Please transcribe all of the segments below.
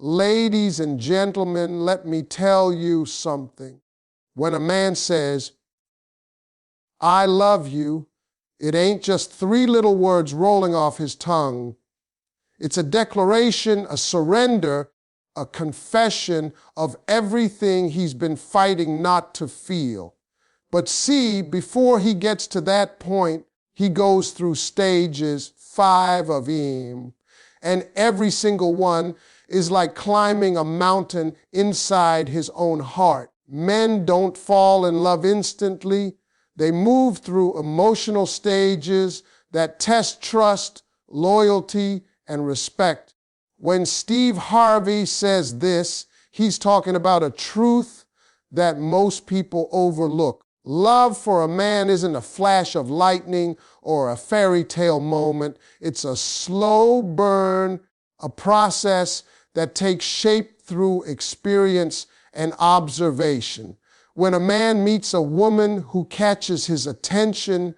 Ladies and gentlemen, let me tell you something. When a man says, "I love you," it ain't just three little words rolling off his tongue. It's a declaration, a surrender, a confession of everything he's been fighting not to feel. But see, before he gets to that point, he goes through stages 5 of him. And every single one is like climbing a mountain inside his own heart. Men don't fall in love instantly. They move through emotional stages that test trust, loyalty, and respect. When Steve Harvey says this, he's talking about a truth that most people overlook. Love for a man isn't a flash of lightning or a fairy tale moment. It's a slow burn, a process that takes shape through experience and observation. When a man meets a woman who catches his attention,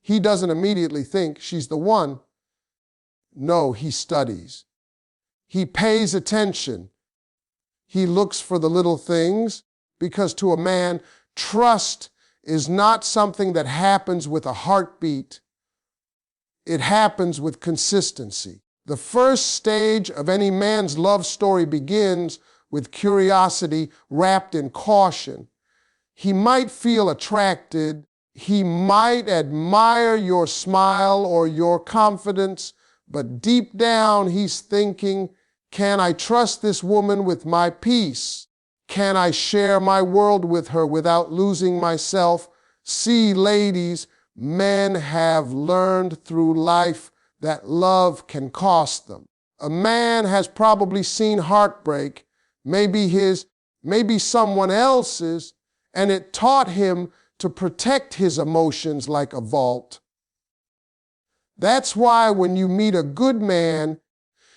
he doesn't immediately think she's the one. No, he studies. He pays attention. He looks for the little things, because to a man, trust is not something that happens with a heartbeat. It happens with consistency. The first stage of any man's love story begins with curiosity wrapped in caution. He might feel attracted. He might admire your smile or your confidence, but deep down he's thinking, can I trust this woman with my peace? Can I share my world with her without losing myself? See, ladies, men have learned through life that love can cost them. A man has probably seen heartbreak, maybe his, maybe someone else's, and it taught him to protect his emotions like a vault. That's why when you meet a good man,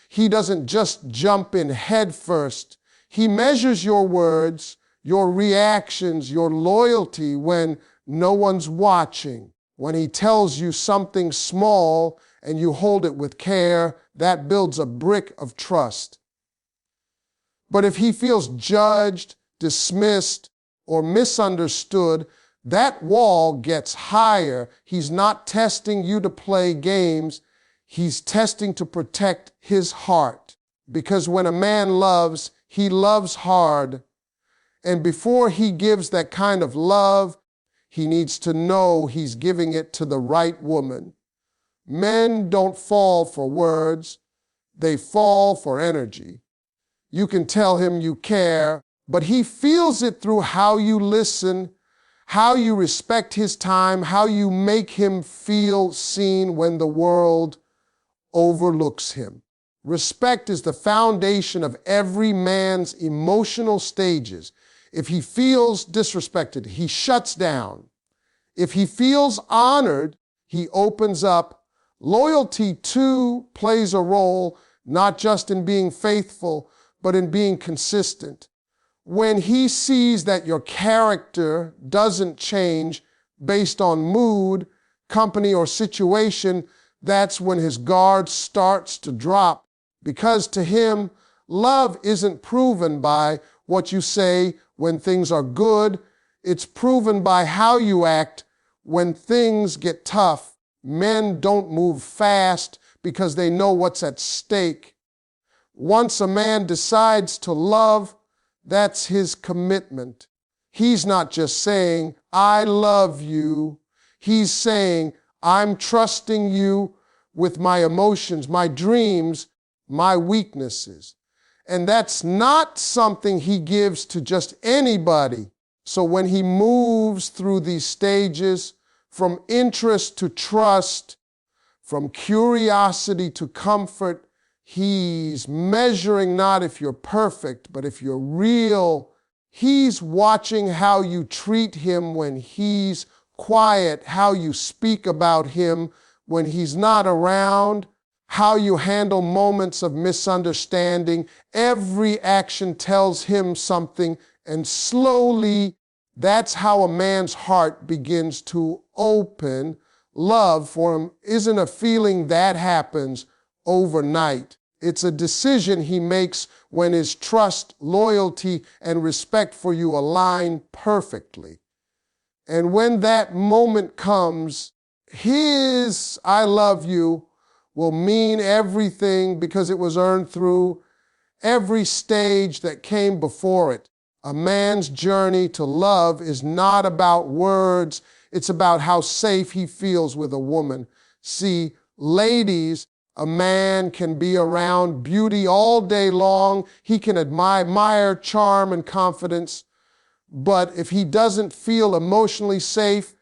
he doesn't just jump in head first. He measures your words, your reactions, your loyalty when no one's watching. When he tells you something small and you hold it with care, that builds a brick of trust. But if he feels judged, dismissed, or misunderstood, that wall gets higher. He's not testing you to play games. He's testing to protect his heart. Because when a man loves, he loves hard. And before he gives that kind of love, he needs to know he's giving it to the right woman. Men don't fall for words. They fall for energy. You can tell him you care, but he feels it through how you listen, how you respect his time, how you make him feel seen when the world overlooks him. Respect is the foundation of every man's emotional stages. If he feels disrespected, he shuts down. If he feels honored, he opens up. Loyalty, too, plays a role, not just in being faithful, but in being consistent. When he sees that your character doesn't change based on mood, company, or situation, that's when his guard starts to drop. Because to him, love isn't proven by what you say when things are good. It's proven by how you act when things get tough. Men don't move fast because they know what's at stake. Once a man decides to love, that's his commitment. He's not just saying, "I love you." He's saying, "I'm trusting you with my emotions, my dreams, my weaknesses." And that's not something he gives to just anybody. So when he moves through these stages, from interest to trust, from curiosity to comfort, he's measuring not if you're perfect, but if you're real. He's watching how you treat him when he's quiet, how you speak about him when he's not around, how you handle moments of misunderstanding. Every action tells him something, and slowly, that's how a man's heart begins to open. Love for him isn't a feeling that happens overnight. It's a decision he makes when his trust, loyalty, and respect for you align perfectly. And when that moment comes, his I love you will mean everything because it was earned through every stage that came before it. A man's journey to love is not about words, it's about how safe he feels with a woman. See, ladies, a man can be around beauty all day long. He can admire charm and confidence. But if he doesn't feel emotionally safe,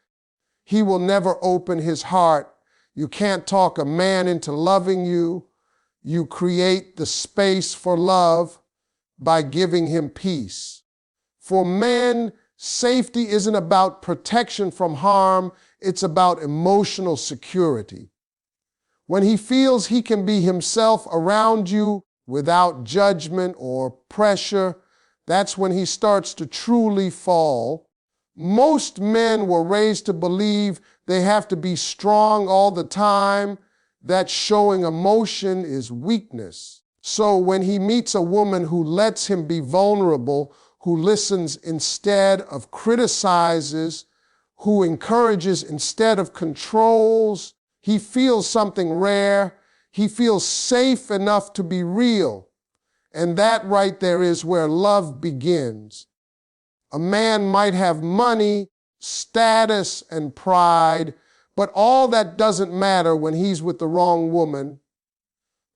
he will never open his heart. You can't talk a man into loving you. You create the space for love by giving him peace. For men, safety isn't about protection from harm. It's about emotional security. When he feels he can be himself around you without judgment or pressure, that's when he starts to truly fall. Most men were raised to believe they have to be strong all the time, that showing emotion is weakness. So when he meets a woman who lets him be vulnerable, who listens instead of criticizes, who encourages instead of controls, he feels something rare. He feels safe enough to be real. And that right there is where love begins. A man might have money, status, and pride, but all that doesn't matter when he's with the wrong woman.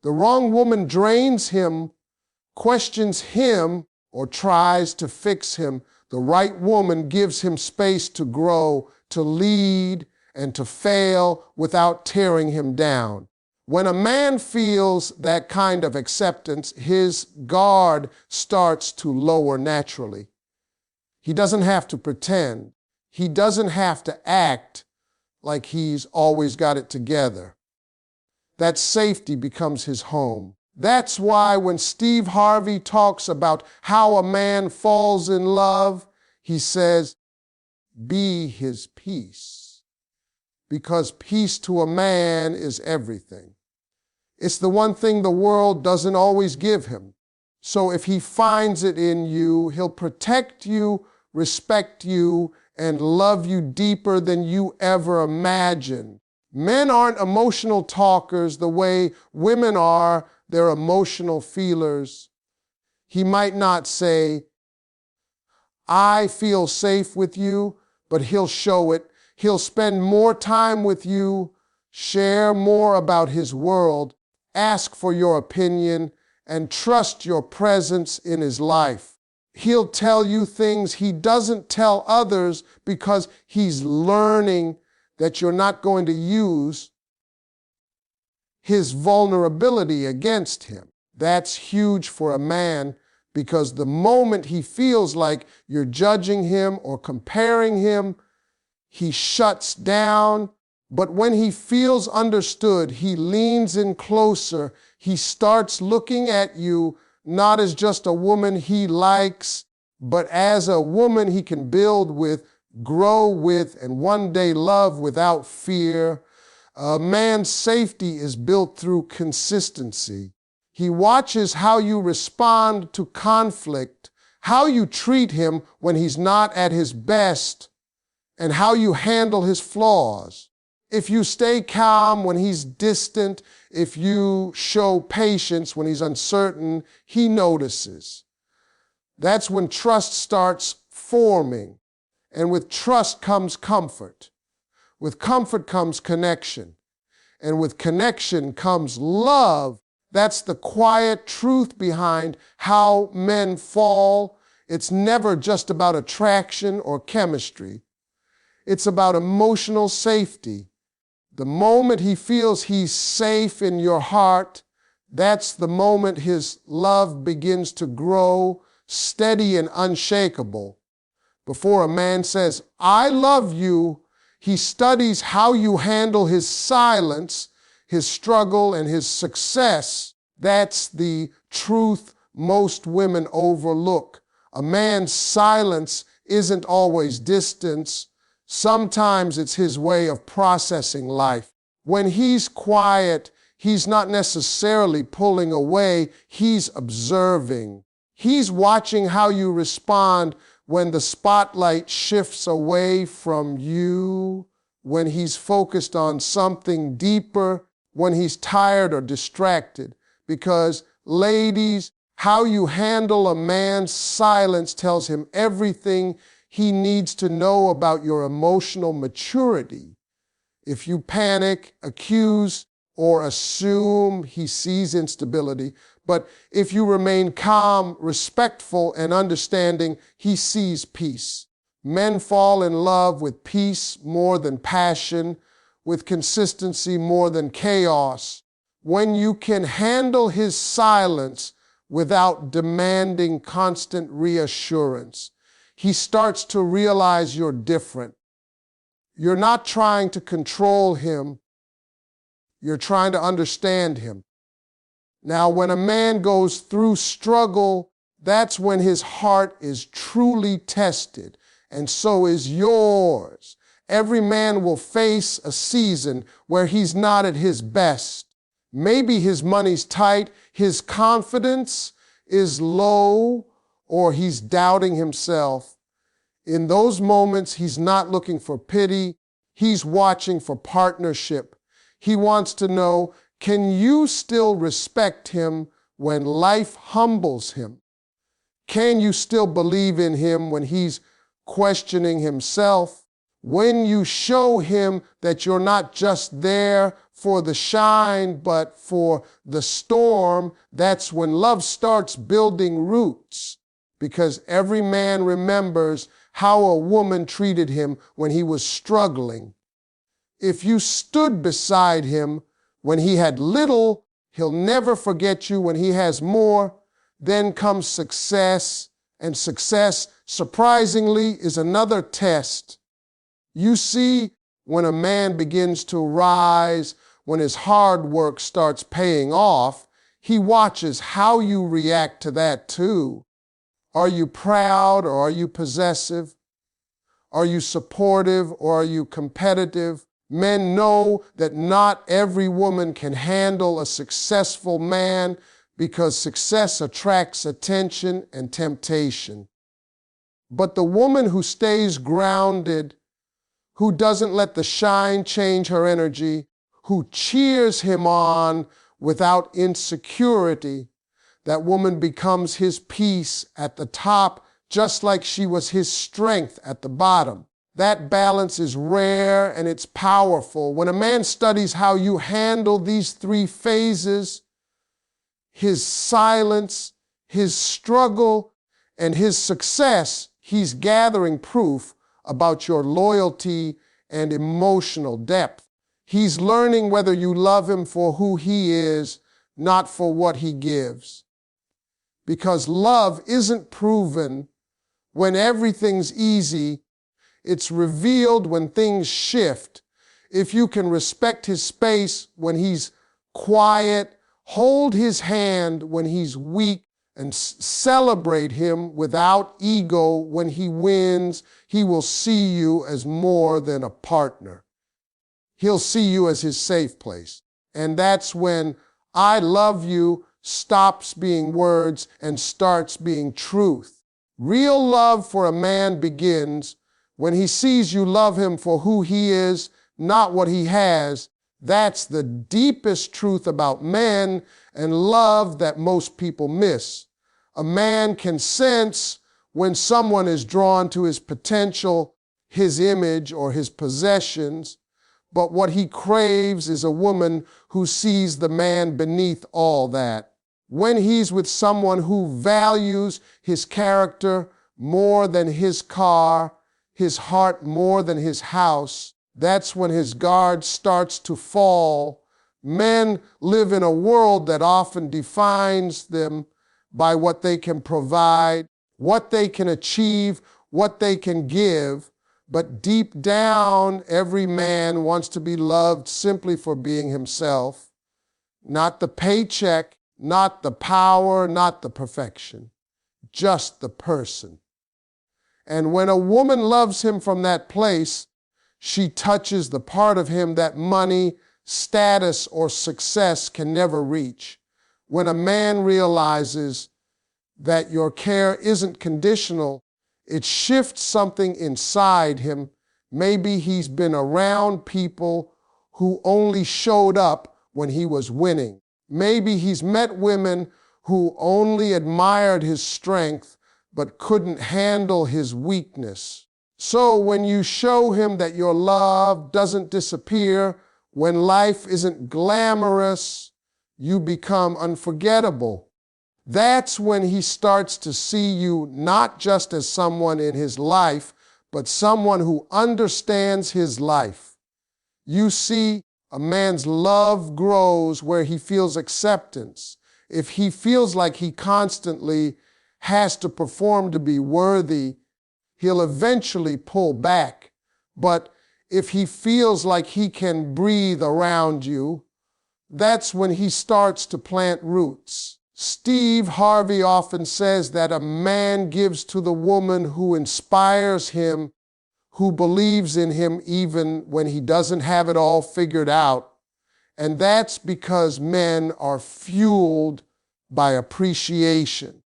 The wrong woman drains him, questions him, or tries to fix him. The right woman gives him space to grow, to lead, and to fail without tearing him down. When a man feels that kind of acceptance, his guard starts to lower naturally. He doesn't have to pretend. He doesn't have to act like he's always got it together. That safety becomes his home. That's why when Steve Harvey talks about how a man falls in love, he says, be his peace. Because peace to a man is everything. It's the one thing the world doesn't always give him. So if he finds it in you, he'll protect you, respect you, and love you deeper than you ever imagined. Men aren't emotional talkers the way women are. They're emotional feelers. He might not say, I feel safe with you, but he'll show it. He'll spend more time with you, share more about his world, ask for your opinion, and trust your presence in his life. He'll tell you things he doesn't tell others because he's learning that you're not going to use his vulnerability against him. That's huge for a man because the moment he feels like you're judging him or comparing him, he shuts down. But when he feels understood, he leans in closer. He starts looking at you not as just a woman he likes, but as a woman he can build with, grow with, and one day love without fear. A man's safety is built through consistency. He watches how you respond to conflict, how you treat him when he's not at his best, and how you handle his flaws. If you stay calm when he's distant, if you show patience when he's uncertain, he notices. That's when trust starts forming. And with trust comes comfort. With comfort comes connection. And with connection comes love. That's the quiet truth behind how men fall. It's never just about attraction or chemistry. It's about emotional safety. The moment he feels he's safe in your heart, that's the moment his love begins to grow, steady and unshakable. Before a man says, I love you, he studies how you handle his silence, his struggle, and his success. That's the truth most women overlook. A man's silence isn't always distance. Sometimes it's his way of processing life. When he's quiet, He's not necessarily pulling away, he's observing. He's watching how you respond when the spotlight shifts away from you, when he's focused on something deeper, when he's tired or distracted. Because, ladies, how you handle a man's silence tells him everything he needs to know about your emotional maturity. If you panic, accuse, or assume, he sees instability. But if you remain calm, respectful, and understanding, he sees peace. Men fall in love with peace more than passion, with consistency more than chaos. When you can handle his silence without demanding constant reassurance, he starts to realize you're different. You're not trying to control him. You're trying to understand him. Now, when a man goes through struggle, that's when his heart is truly tested, and so is yours. Every man will face a season where he's not at his best. Maybe his money's tight, his confidence is low, or he's doubting himself. In those moments, he's not looking for pity. He's watching for partnership. He wants to know, can you still respect him when life humbles him? Can you still believe in him when he's questioning himself? When you show him that you're not just there for the shine, but for the storm, that's when love starts building roots. Because every man remembers how a woman treated him when he was struggling. If you stood beside him when he had little, he'll never forget you when he has more. Then comes success, and success, surprisingly, is another test. You see, when a man begins to rise, when his hard work starts paying off, he watches how you react to that too. Are you proud or are you possessive? Are you supportive or are you competitive? Men know that not every woman can handle a successful man because success attracts attention and temptation. But the woman who stays grounded, who doesn't let the shine change her energy, who cheers him on without insecurity, that woman becomes his peace at the top, just like she was his strength at the bottom. That balance is rare and it's powerful. When a man studies how you handle these three phases, his silence, his struggle, and his success, he's gathering proof about your loyalty and emotional depth. He's learning whether you love him for who he is, not for what he gives. Because love isn't proven when everything's easy. It's revealed when things shift. If you can respect his space when he's quiet, hold his hand when he's weak, and celebrate him without ego when he wins, he will see you as more than a partner. He'll see you as his safe place. And that's when I love you stops being words and starts being truth. Real love for a man begins when he sees you love him for who he is, not what he has. That's the deepest truth about men and love that most people miss. A man can sense when someone is drawn to his potential, his image, or his possessions, but what he craves is a woman who sees the man beneath all that. When he's with someone who values his character more than his car, his heart more than his house, that's when his guard starts to fall. Men live in a world that often defines them by what they can provide, what they can achieve, what they can give. But deep down, every man wants to be loved simply for being himself. Not the paycheck, not the power, not the perfection, just the person. And when a woman loves him from that place, she touches the part of him that money, status, or success can never reach. When a man realizes that your care isn't conditional, it shifts something inside him. Maybe he's been around people who only showed up when he was winning. Maybe he's met women who only admired his strength but couldn't handle his weakness. So when you show him that your love doesn't disappear, when life isn't glamorous, you become unforgettable. That's when he starts to see you not just as someone in his life, but someone who understands his life. You see, a man's love grows where he feels acceptance. If he feels like he constantly has to perform to be worthy, he'll eventually pull back. But if he feels like he can breathe around you, that's when he starts to plant roots. Steve Harvey often says that a man gives to the woman who inspires him, who believes in him even when he doesn't have it all figured out. And that's because men are fueled by appreciation.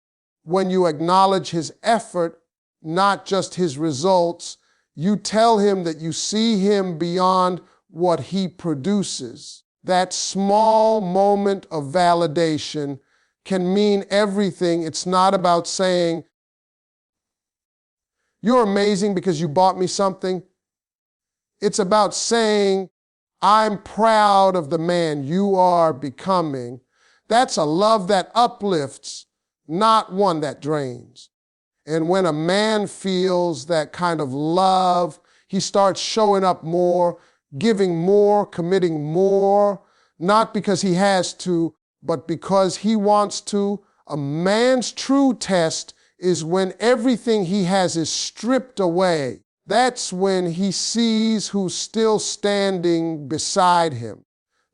When you acknowledge his effort, not just his results, you tell him that you see him beyond what he produces. That small moment of validation can mean everything. It's not about saying, "You're amazing because you bought me something." It's about saying, "I'm proud of the man you are becoming." That's a love that uplifts, not one that drains. And when a man feels that kind of love, he starts showing up more, giving more, committing more, not because he has to, but because he wants to. A man's true test is when everything he has is stripped away. That's when he sees who's still standing beside him.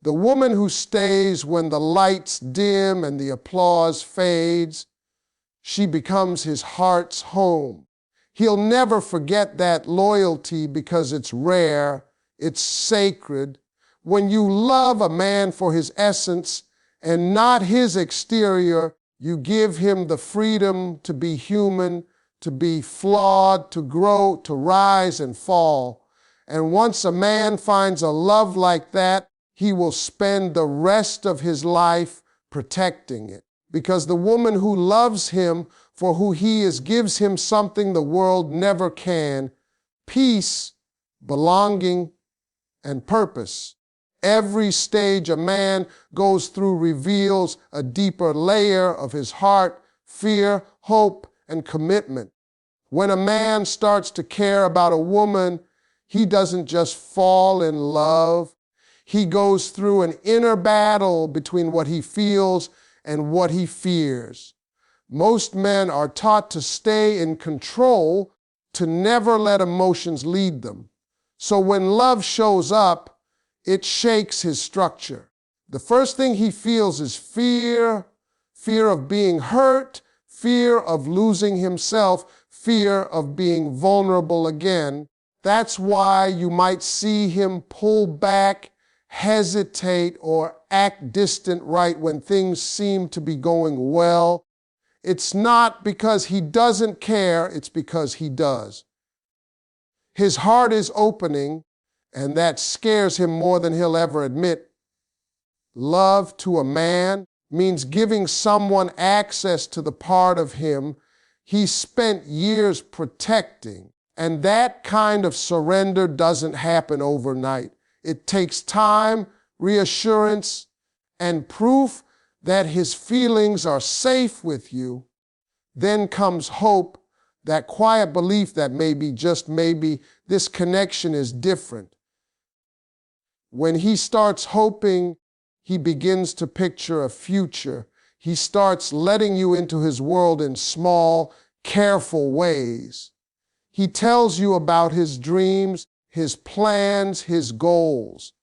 The woman who stays when the lights dim and the applause fades, she becomes his heart's home. He'll never forget that loyalty because it's rare, it's sacred. When you love a man for his essence and not his exterior, you give him the freedom to be human, to be flawed, to grow, to rise and fall. And once a man finds a love like that, he will spend the rest of his life protecting it. Because the woman who loves him for who he is gives him something the world never can: peace, belonging, and purpose. Every stage a man goes through reveals a deeper layer of his heart, fear, hope, and commitment. When a man starts to care about a woman, he doesn't just fall in love. He goes through an inner battle between what he feels and what he fears. Most men are taught to stay in control, to never let emotions lead them. So when love shows up, it shakes his structure. The first thing he feels is fear, fear of being hurt, fear of losing himself, fear of being vulnerable again. That's why you might see him pull back, hesitate, or act distant right when things seem to be going well. It's not because he doesn't care, it's because he does. His heart is opening, and that scares him more than he'll ever admit. Love to a man means giving someone access to the part of him he spent years protecting, and that kind of surrender doesn't happen overnight. It takes time, reassurance, and proof that his feelings are safe with you. Then comes hope, that quiet belief that maybe, just maybe, this connection is different. When he starts hoping, he begins to picture a future. He starts letting you into his world in small, careful ways. He tells you about his dreams, his plans, his goals.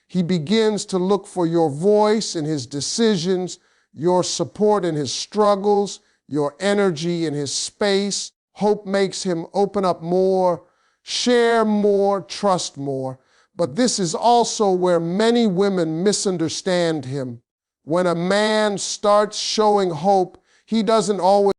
He begins to look for your voice in his decisions, your support in his struggles, your energy in his space. Hope makes him open up more, share more, trust more. But this is also where many women misunderstand him. When a man starts showing hope, he doesn't always